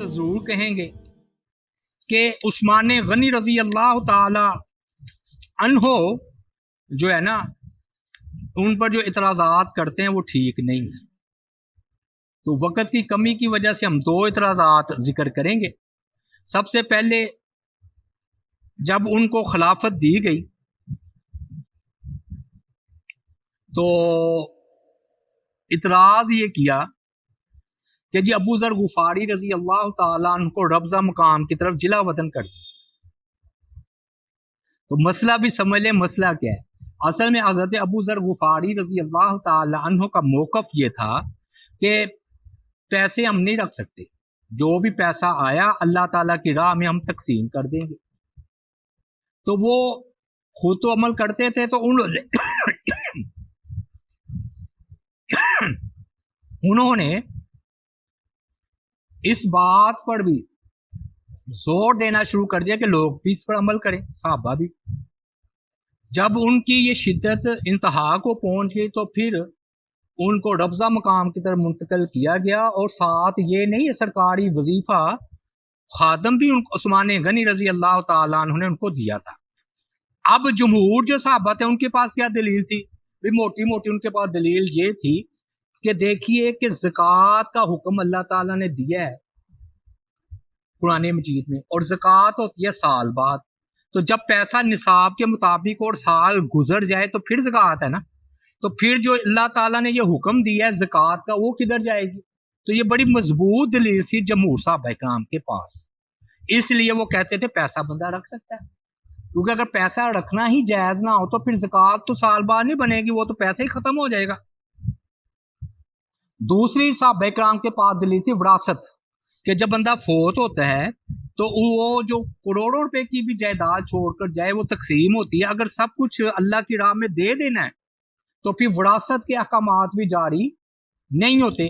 ضرور کہیں گے کہ عثمان غنی رضی اللہ تعالی عنہ جو ہے نا ان پر جو اعتراضات کرتے ہیں وہ ٹھیک نہیں ہے. تو وقت کی کمی کی وجہ سے ہم دو اعتراضات ذکر کریں گے. سب سے پہلے جب ان کو خلافت دی گئی تو اعتراض یہ کیا کہ جی ابو ذر غفاری رضی اللہ تعالیٰ عنہ کو ربضہ مقام کی طرف جلا وطن کر دیا. تو مسئلہ بھی سمجھ لیں مسئلہ کیا ہے. اصل میں حضرت ابو ذر غفاری رضی اللہ تعالی عنہ کا موقف یہ تھا کہ پیسے ہم نہیں رکھ سکتے، جو بھی پیسہ آیا اللہ تعالیٰ کی راہ میں ہم تقسیم کر دیں گے. تو وہ خود تو عمل کرتے تھے، تو انہوں نے اس بات پر بھی زور دینا شروع کر دیا کہ لوگ بھی اس پر عمل کریں، صحابہ بھی. جب ان کی یہ شدت انتہا کو پہنچ گئی تو پھر ان کو ربضہ مقام کی طرف منتقل کیا گیا، اور ساتھ یہ نہیں ہے سرکاری وظیفہ خادم بھی عثمان غنی رضی اللہ تعالیٰ عنہ نے ان کو دیا تھا. اب جمہور جو صحابہ تھے ان کے پاس کیا دلیل تھی؟ موٹی موٹی ان کے پاس دلیل یہ تھی کہ دیکھیے کہ زکوٰۃ کا حکم اللہ تعالیٰ نے دیا ہے قرآن مجید میں، اور زکوٰۃ ہوتی ہے سال بعد. تو جب پیسہ نصاب کے مطابق اور سال گزر جائے تو پھر زکوٰۃ ہے نا. تو پھر جو اللہ تعالیٰ نے یہ حکم دیا ہے زکوٰۃ کا وہ کدھر جائے گی؟ تو یہ بڑی مضبوط دلیل تھی جمہور صحابہ کرام کے پاس. اس لیے وہ کہتے تھے پیسہ بندہ رکھ سکتا ہے، کیونکہ اگر پیسہ رکھنا ہی جائز نہ ہو تو پھر زکوٰۃ تو سال بعد نہیں بنے گی، وہ تو پیسے ہی ختم ہو جائے گا. دوسری صحابہ کرام کے پاس دلیل تھی وراثت، کہ جب بندہ فوت ہوتا ہے تو وہ جو کروڑوں روپے کی بھی جائیداد چھوڑ کر جائے وہ تقسیم ہوتی ہے. اگر سب کچھ اللہ کی راہ میں دے دینا ہے تو پھر وراثت کے احکامات بھی جاری نہیں ہوتے.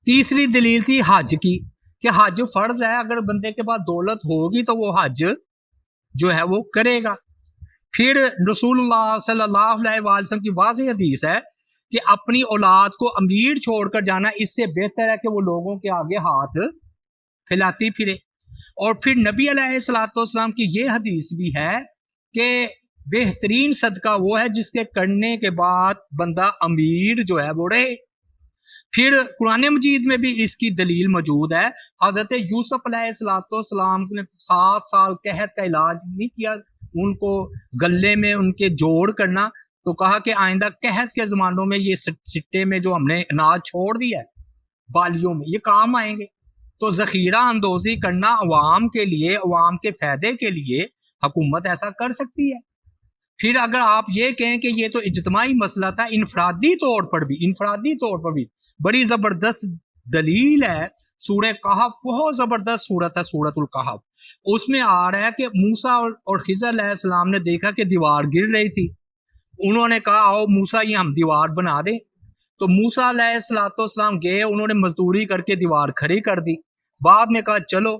تیسری دلیل تھی حج کی، کہ حج فرض ہے، اگر بندے کے پاس دولت ہوگی تو وہ حج جو ہے وہ کرے گا. پھر رسول اللہ صلی اللہ علیہ وسلم کی واضح حدیث ہے کہ اپنی اولاد کو امیر چھوڑ کر جانا اس سے بہتر ہے کہ وہ لوگوں کے آگے ہاتھ پھیلاتی پھرے. اور پھر نبی علیہ الصلوۃ والسلام کی یہ حدیث بھی ہے کہ بہترین صدقہ وہ ہے جس کے کرنے کے بعد بندہ امیر جو ہے وہ رہے. پھر قرآن مجید میں بھی اس کی دلیل موجود ہے. حضرت یوسف علیہ الصلوۃ والسلام نے 7 سال قحط کا علاج نہیں کیا، ان کو گلے میں ان کے جوڑ کرنا، تو کہا کہ آئندہ قحط کے زمانوں میں یہ سٹے میں جو ہم نے اناج چھوڑ دیا ہے بالیوں میں یہ کام آئیں گے. تو ذخیرہ اندوزی کرنا عوام کے لیے، عوام کے فائدے کے لیے حکومت ایسا کر سکتی ہے. پھر اگر آپ یہ کہیں کہ یہ تو اجتماعی مسئلہ تھا، انفرادی طور پر بھی بڑی زبردست دلیل ہے. سورہ کہف بہت زبردست سورت ہے، سورۃ الکہف. اس میں آ رہا ہے کہ موسیٰ اور خضر علیہ السلام نے دیکھا کہ دیوار گر رہی تھی. انہوں نے کہا آؤ موسیٰ یہ ہم دیوار بنا دیں. تو موسیٰ علیہ السلام گئے، انہوں نے مزدوری کر کے دیوار کھڑی کر دی. بعد میں کہا چلو،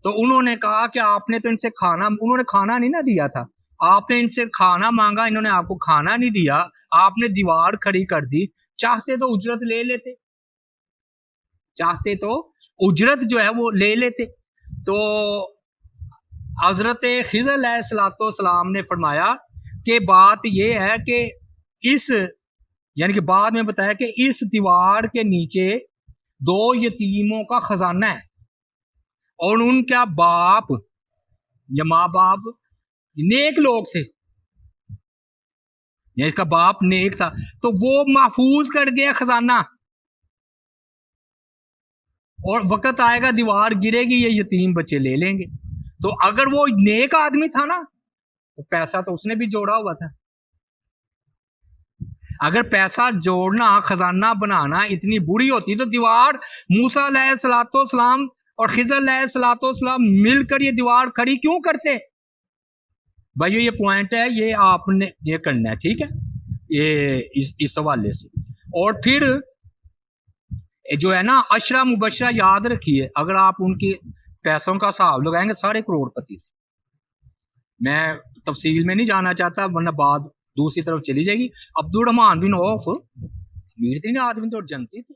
تو انہوں نے کہا کہ آپ نے تو ان سے انہوں نے کھانا نہیں نہ دیا تھا، آپ نے ان سے کھانا مانگا، انہوں نے آپ کو کھانا نہیں دیا، آپ نے دیوار کھڑی کر دی. چاہتے تو اجرت لے لیتے، جو ہے وہ لے لیتے. تو حضرت خضر علیہ السلام نے فرمایا کہ بات یہ ہے کہ یعنی کہ بعد میں بتایا کہ اس دیوار کے نیچے 2 یتیموں کا خزانہ ہے، اور ان کا باپ یا ماں باپ نیک لوگ تھے، یا اس کا باپ نیک تھا، تو وہ محفوظ کر گیا خزانہ. اور وقت آئے گا دیوار گرے گی، یہ یتیم بچے لے لیں گے. تو اگر وہ نیک آدمی تھا نا تو پیسہ تو اس نے بھی جوڑا ہوا تھا. اگر پیسہ جوڑنا، خزانہ بنانا اتنی بری ہوتی تو دیوار موسیٰ علیہ السلام اور خضر علیہ السلام مل کر یہ دیوار کھڑی کیوں کرتے؟ بھائیو یہ پوائنٹ ہے، یہ آپ نے یہ کرنا ہے، ٹھیک ہے، یہ اس حوالے سے. اور پھر جو ہے نا عشرہ مبشرہ یاد رکھیے، اگر آپ ان کے پیسوں کا حساب لگائیں گے 3.5 کروڑ تھے. میں تفصیل میں نہیں جانا چاہتا ورنہ بات دوسری طرف چلی جائے گی. عبد الرحمن بن عوف امیر ترین آدمی تھے اور جنتی تھے.